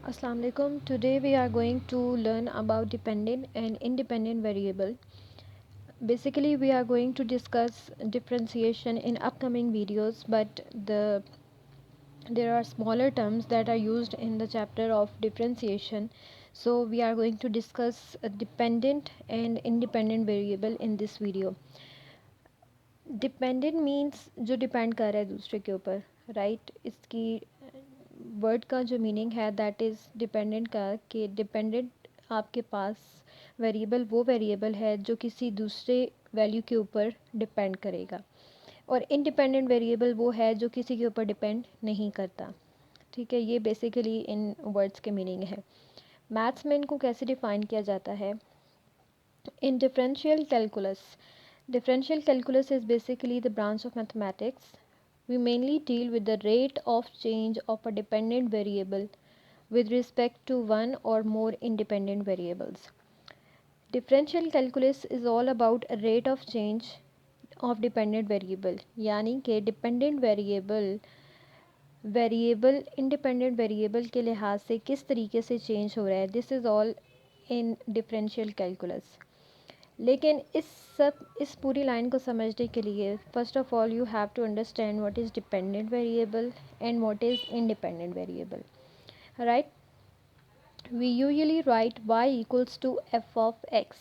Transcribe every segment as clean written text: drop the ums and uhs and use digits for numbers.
Assalamu alaikum. Today we are going to learn about dependent and independent variable. Basically we are going to discuss differentiation in upcoming videos, but there are smaller terms that are used in the chapter of differentiation. So we are going to discuss a dependent and independent variable in this video. Dependent means जो depend कर रहा है दूसरे के ऊपर, right इसकी word का जो मीनिंग है दैट इज़ डिपेंडेंट का, कि डिपेंडेंट आपके पास वेरिएबल वो वेरिएबल है जो किसी दूसरे वैल्यू के ऊपर डिपेंड करेगा, और इंडिपेंडेंट वेरिएबल वो है जो किसी के ऊपर डिपेंड नहीं करता। ठीक है, ये बेसिकली इन वर्ड्स के मीनिंग है। मैथ्स में इनको कैसे डिफ़ाइन किया जाता है? In differential calculus is basically the branch of mathematics. We mainly deal with the rate of change of a dependent variable with respect to one or more independent variables. Differential calculus is all about a rate of change of dependent variable, यानी कि dependent variable independent variable के लिहाज से किस तरीके से change हो रहा है। This is all in differential calculus. लेकिन इस पूरी लाइन को समझने के लिए first of all you have to understand what is dependent variable and what is independent variable, right. We usually write y equals to f of x।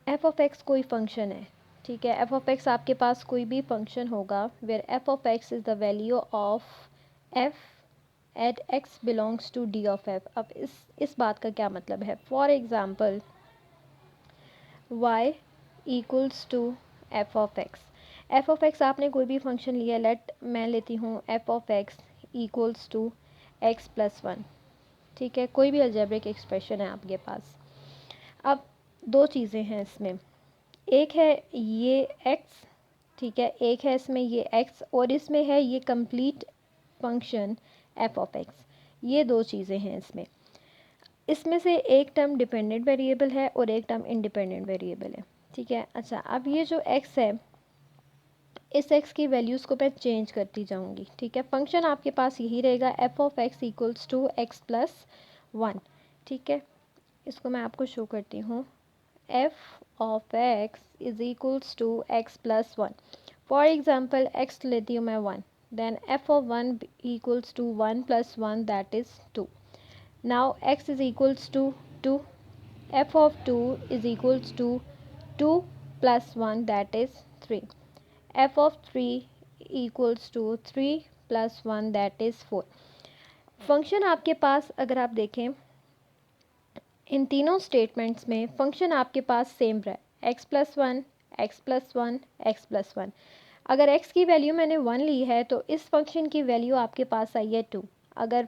f of x कोई function है, ठीक है। f of x आपके पास कोई भी function होगा where f of x is the value of f at x belongs to d of f। अब इस बात का क्या मतलब है? For example y equals to f of x। f of x आपने कोई भी फंक्शन लिया, लेट मैं लेती हूँ f of x equals to x plus one, ठीक है। कोई भी अलजेब्रिक एक्सप्रेशन है आपके पास। अब दो चीज़ें हैं इसमें, एक है ये x, ठीक है, एक है इसमें ये x, और इसमें है ये complete function f of x। ये दो चीज़ें हैं इसमें। इसमें से एक टर्म डिपेंडेंट वेरिएबल है और एक टर्म इंडिपेंडेंट वेरिएबल है, ठीक है। अच्छा, अब ये जो x है, इस x की वैल्यूज़ को मैं चेंज करती जाऊंगी, ठीक है। फंक्शन आपके पास यही रहेगा f of x equals to x plus one, ठीक है। इसको मैं आपको शो करती हूँ। f of x is equals to x plus one. For example x लेती हूँ मैं one, then f of one equals to one plus one that is two. Now x is equals to 2, f of 2 is equals to 2 plus 1 that is 3, f of 3 equals to 3 plus 1 that is 4। Function आपके पास अगर आप देखें इन तीनों statements में function आपके पास same रहा है, x plus one, x plus one, x plus one. अगर x की वैल्यू मैंने वन ली है तो इस फंक्शन की वैल्यू आपके पास आई है टू। अगर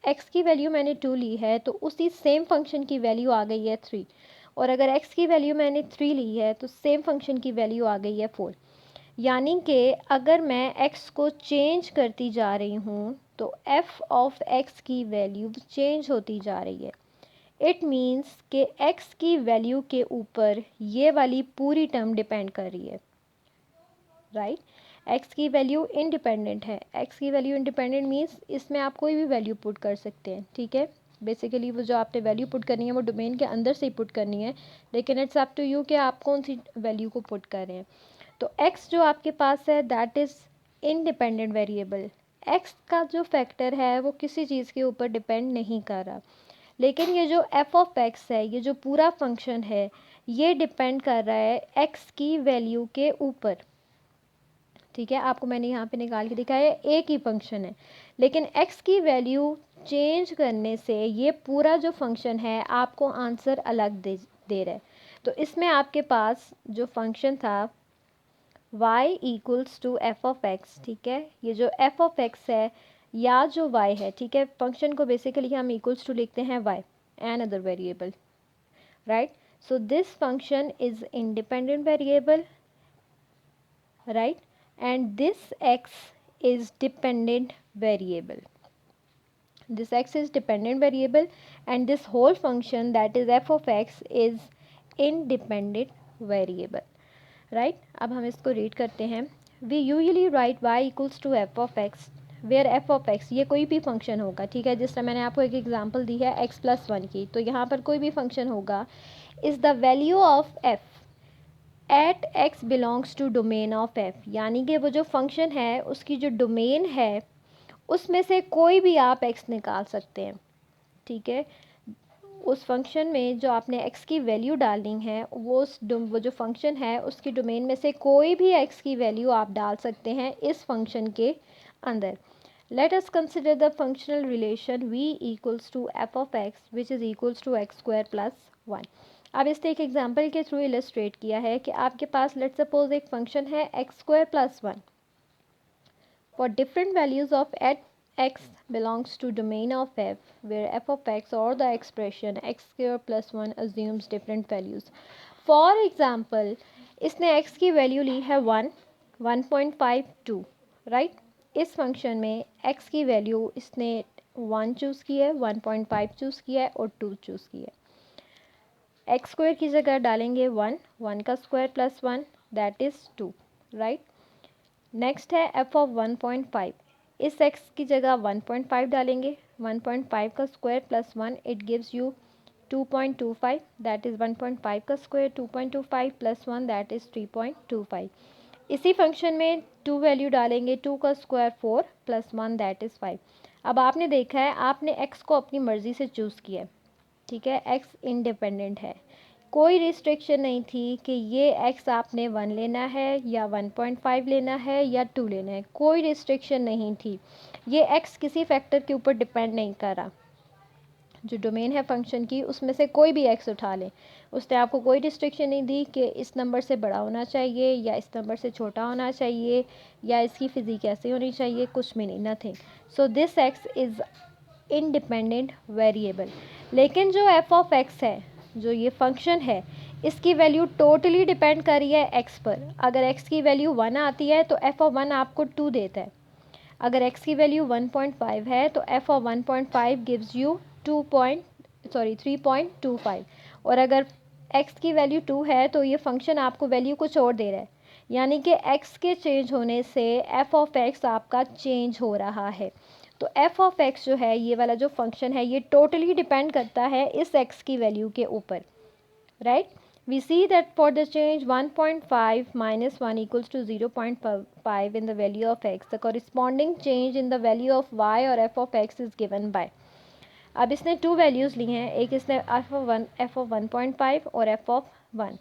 x की वैल्यू मैंने टू ली है तो उसी सेम फंक्शन की वैल्यू आ गई है थ्री, और अगर x की वैल्यू मैंने थ्री ली है तो सेम फंक्शन की वैल्यू आ गई है फोर। यानी कि अगर मैं x को चेंज करती जा रही हूँ तो f ऑफ x की वैल्यू चेंज होती जा रही है। इट मीन्स कि x की वैल्यू के ऊपर ये वाली पूरी टर्म डिपेंड कर रही है, राइट। x की वैल्यू इंडिपेंडेंट है। x की वैल्यू इंडिपेंडेंट मीन्स इसमें आप कोई भी वैल्यू पुट कर सकते हैं, ठीक है। बेसिकली वो जो आपने वैल्यू पुट करनी है वो डोमेन के अंदर से ही पुट करनी है, लेकिन इट्स अप टू यू कि आप कौन सी वैल्यू को पुट कर रहे हैं। तो x जो आपके पास है that is independent variable. x का जो फैक्टर है वो किसी चीज़ के ऊपर डिपेंड नहीं कर रहा, लेकिन ये जो f ऑफ x है, ये जो पूरा फंक्शन है, ये डिपेंड कर रहा है x की वैल्यू के ऊपर, ठीक है। आपको मैंने यहाँ पे निकाल के दिखाया है, एक ही फंक्शन है, लेकिन x की वैल्यू चेंज करने से ये पूरा जो फंक्शन है आपको आंसर अलग दे रहा है। तो इसमें आपके पास जो फंक्शन था y equals to f of x, ठीक है। ये जो f ऑफ x है या जो y है, ठीक है, फंक्शन को बेसिकली हम इक्वल्स टू लिखते हैं y another variable, right. So this function is independent variable, right, and this x is dependent variable. This x is dependent variable and this whole function that is f of x is independent variable, right। अब हम इसको read करते हैं। We usually write y equals to f of x where f of x, ये कोई भी function होगा, ठीक है, जिस तरह मैंने आपको एक एग्जांपल दी है x+1 की, तो यहाँ पर कोई भी फंक्शन होगा, is the value of f at x belongs to domain of f, यानी कि वो जो फंक्शन है उसकी जो डोमेन है उसमें से कोई भी आप एक्स निकाल सकते हैं, ठीक है। उस फंक्शन में जो आपने एक्स की वैल्यू डालनी है वो जो फंक्शन है उसकी डोमेन में से कोई भी एक्स की वैल्यू आप डाल सकते हैं इस फंक्शन के अंदर। Let us consider the functional relation v equals to f of x which is equals to x square plus 1। अब इसने एक एग्जांपल के थ्रू इलस्ट्रेट किया है कि आपके पास लेट सपोज एक फंक्शन है x square plus 1 for different values of at x belongs to domain of f where f of x or the expression x square plus 1 assumes different values. For example, इसने x की value ली है 1.52, right. इस function में x की value इसने 1 choose की है, 1.5 choose किया है और 2 चूज़ किया है। एक्स स्क्वायर की जगह डालेंगे 1 का square plus 1 that is 2, right. Next है एफ ऑफ 1.5, इस एक्स की जगह 1.5 डालेंगे, 1.5 का square plus 1 it gives you 2.25 that is 1.5 का स्क्वायर 2.25 प्लस 1 दैट इज़ 3.25। इसी फंक्शन में 2 वैल्यू डालेंगे, 2 का स्क्वायर 4 प्लस 1 दैट इज़ 5। अब आपने देखा है आपने एक्स को अपनी मर्ज़ी से चूज़ किया है, ठीक है, एक्स इंडिपेंडेंट है, कोई रिस्ट्रिक्शन नहीं थी कि ये एक्स आपने 1 लेना है या 1.5 लेना है या 2 लेना है, कोई रिस्ट्रिक्शन नहीं थी। ये एक्स किसी फैक्टर के ऊपर डिपेंड नहीं कर रहा, जो डोमेन है फंक्शन की उसमें से कोई भी एक्स उठा लें, उसने आपको कोई रिस्ट्रिक्शन नहीं दी कि इस नंबर से बड़ा होना चाहिए या इस नंबर से छोटा होना चाहिए या इसकी फिजिक ऐसी होनी चाहिए, कुछ भी नहीं, nothing. So this x is independent variable. लेकिन जो एफ ऑफ एक्स है, जो ये फंक्शन है, इसकी वैल्यू टोटली डिपेंड कर रही है एक्स पर। अगर एक्स की वैल्यू 1 आती है तो एफ ऑफ 1 आपको 2 देता है, अगर एक्स की वैल्यू 1.5 है तो एफ ऑफ 1.5 गिव्स यू 3.25, और अगर एक्स की वैल्यू 2 है तो ये फंक्शन आपको वैल्यू कुछ और दे रहा है, यानी कि एक्स के चेंज होने से एफ ऑफ एक्स आपका चेंज हो रहा है। तो एफ ऑफ एक्स जो है, ये वाला जो फंक्शन है, ये टोटली डिपेंड करता है इस एक्स की वैल्यू के ऊपर, right. We see that for the change 1.5 minus 1 equals to 0.5 in the value of x, the corresponding change in the value of y or f of x is given by। अब इसने 2 values ली हैं, एक इसने F of 1.5 और f of 1,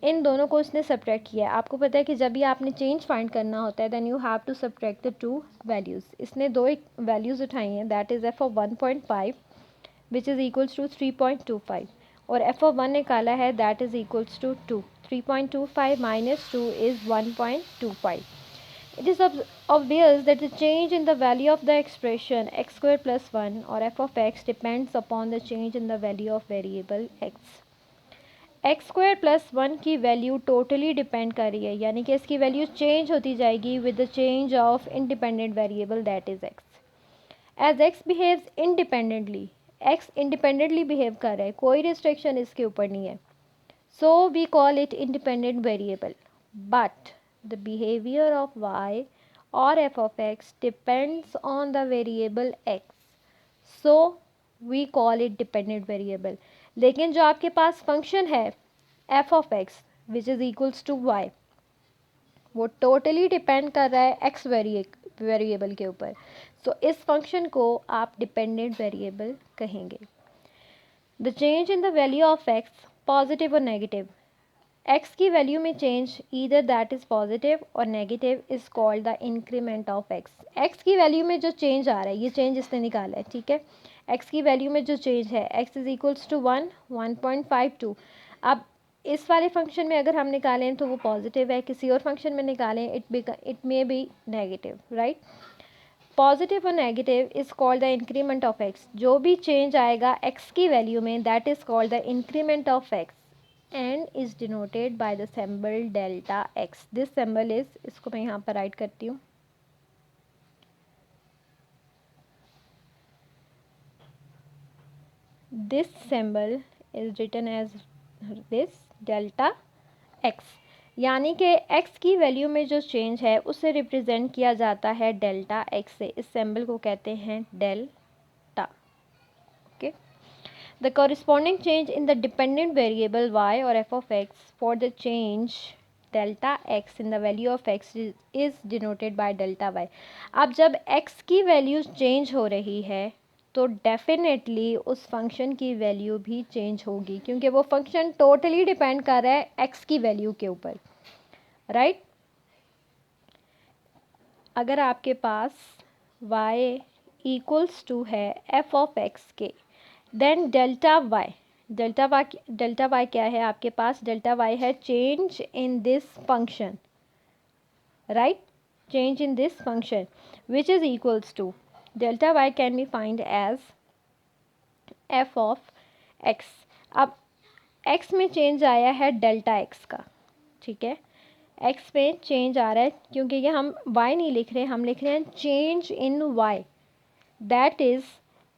इन दोनों को इसने subtract किया है। आपको पता है कि जब भी आपने चेंज फाइंड करना होता है then you have to subtract the 2 values. इसने 2 वैल्यूज़ उठाई हैं, that is f of 1.5 which is equals to 3.25, और एफ ऑफ 1 निकाला है that is equals to 2। 3.25 minus 2 is 1.25। It is obvious that the change in the value of the expression x square plus 1 or f of x depends upon the change in the value of variable x। X square plus 1 की value totally depend कर रही है, यानी कि इसकी value change होती जाएगी with the change of independent variable that is x. As x behaves independently, x independently behave कर रहा है, कोई रिस्ट्रिक्शन इसके ऊपर नहीं है, so we call it independent variable. But the behaviour of y और f of x depends on the variable x, so we call it dependent variable. लेकिन जो आपके पास फंक्शन है f of x which is equals to y, वो totally depend कर रहा है एक्स वेरिएबल के ऊपर, सो इस फंक्शन को आप डिपेंडेंट वेरिएबल कहेंगे। The change in the value of x positive और नेगेटिव, एक्स की वैल्यू में change either that is positive और negative is called the increment of x. X की वैल्यू में जो चेंज आ रहा है, ये चेंज इसने निकाला है, ठीक है, एक्स की वैल्यू में जो चेंज है एक्स इज़ इक्वल्स टू 1.52। अब इस वाले फंक्शन में अगर हम निकालें तो वो पॉजिटिव है, किसी और फंक्शन में निकालें it may be negative, right. Positive और negative is called the increment of x, जो भी चेंज आएगा एक्स की वैल्यू में that is called the increment of x and is denoted by the symbol delta x। this symbol is, इसको मैं यहाँ पर राइट करती हूँ, this symbol is written as this delta x। यानी कि x की वैल्यू में जो चेंज है उसे रिप्रेजेंट किया जाता है डेल्टा x से। इस सिंबल को कहते हैं delta. Okay, the corresponding change in the dependent variable y और f of x for the change delta x in the value of x is denoted by delta y। अब जब x की value change हो रही है तो definitely उस function की वैल्यू भी चेंज होगी, क्योंकि वो फंक्शन टोटली डिपेंड कर रहा है x की वैल्यू के ऊपर, राइट। अगर आपके पास y इक्वल्स टू है f ऑफ x के, देन डेल्टा वाई क्या है आपके पास? डेल्टा वाई है change in this function, right, change in this function which is equals to delta y can be find as f of x। अब x में change आया है डेल्टा x का, ठीक है, x में चेंज आ रहा है, क्योंकि ये हम y नहीं लिख रहे, हम लिख रहे हैं change in y, that is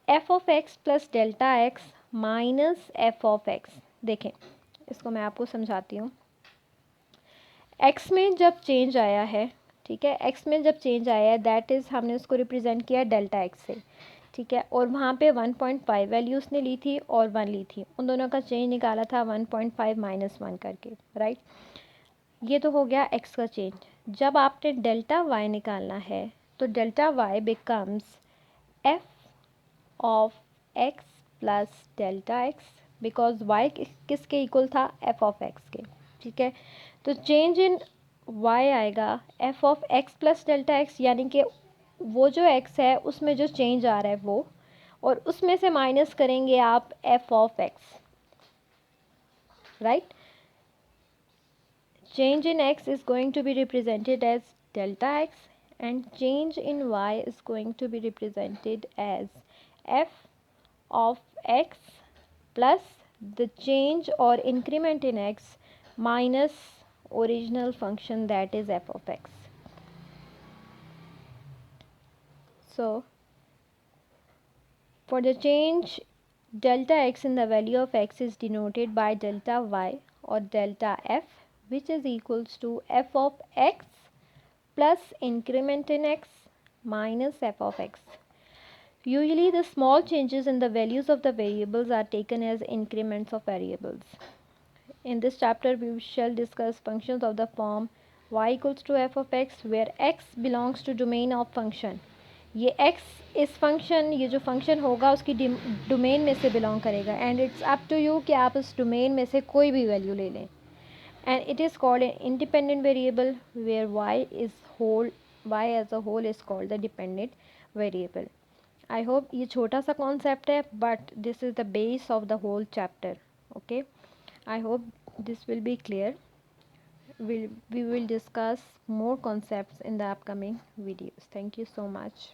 f of x plus delta x minus f of x। देखें, इसको मैं आपको समझाती हूँ। x में जब चेंज आया है, ठीक है, x में जब चेंज आया है दैट इज़ हमने उसको रिप्रेजेंट किया डेल्टा x से, ठीक है, और वहाँ पे 1.5 वैल्यू उसने ली थी और 1 ली थी, उन दोनों का चेंज निकाला था 1.5 माइनस 1 करके, राइट। ये तो हो गया x का चेंज। जब आपने डेल्टा y निकालना है तो delta y becomes f of x plus delta x, because y किसके इक्वल था? f ऑफ x के, ठीक है। तो चेंज इन y आएगा f of x plus delta x, यानी कि वो जो x है उसमें जो चेंज आ रहा है वो, और उसमें से माइनस करेंगे आप f of x, right. Change in x is going to be represented as delta x and change in y is going to be represented as f of x plus the change or increment in x minus original function, that is f of x. So for the change delta x in the value of x is denoted by delta y or delta f, which is equals to f of x plus increment in x minus f of x. Usually the small changes in the values of the variables are taken as increments of variables. In this chapter we shall discuss functions of the form y equals to f of x where x belongs to domain of function. ये x इस function, ये जो function होगा उसकी domain में से बिलोंग करेगा, and it's up to you कि आप उस डोमेन में से कोई भी वैल्यू ले लें। And it is called an independent variable where y as a whole is called the dependent variable. I hope ये छोटा सा concept है, but this is the base of the whole chapter. Okay, I hope this will be clear. We will discuss more concepts in the upcoming videos. Thank you so much.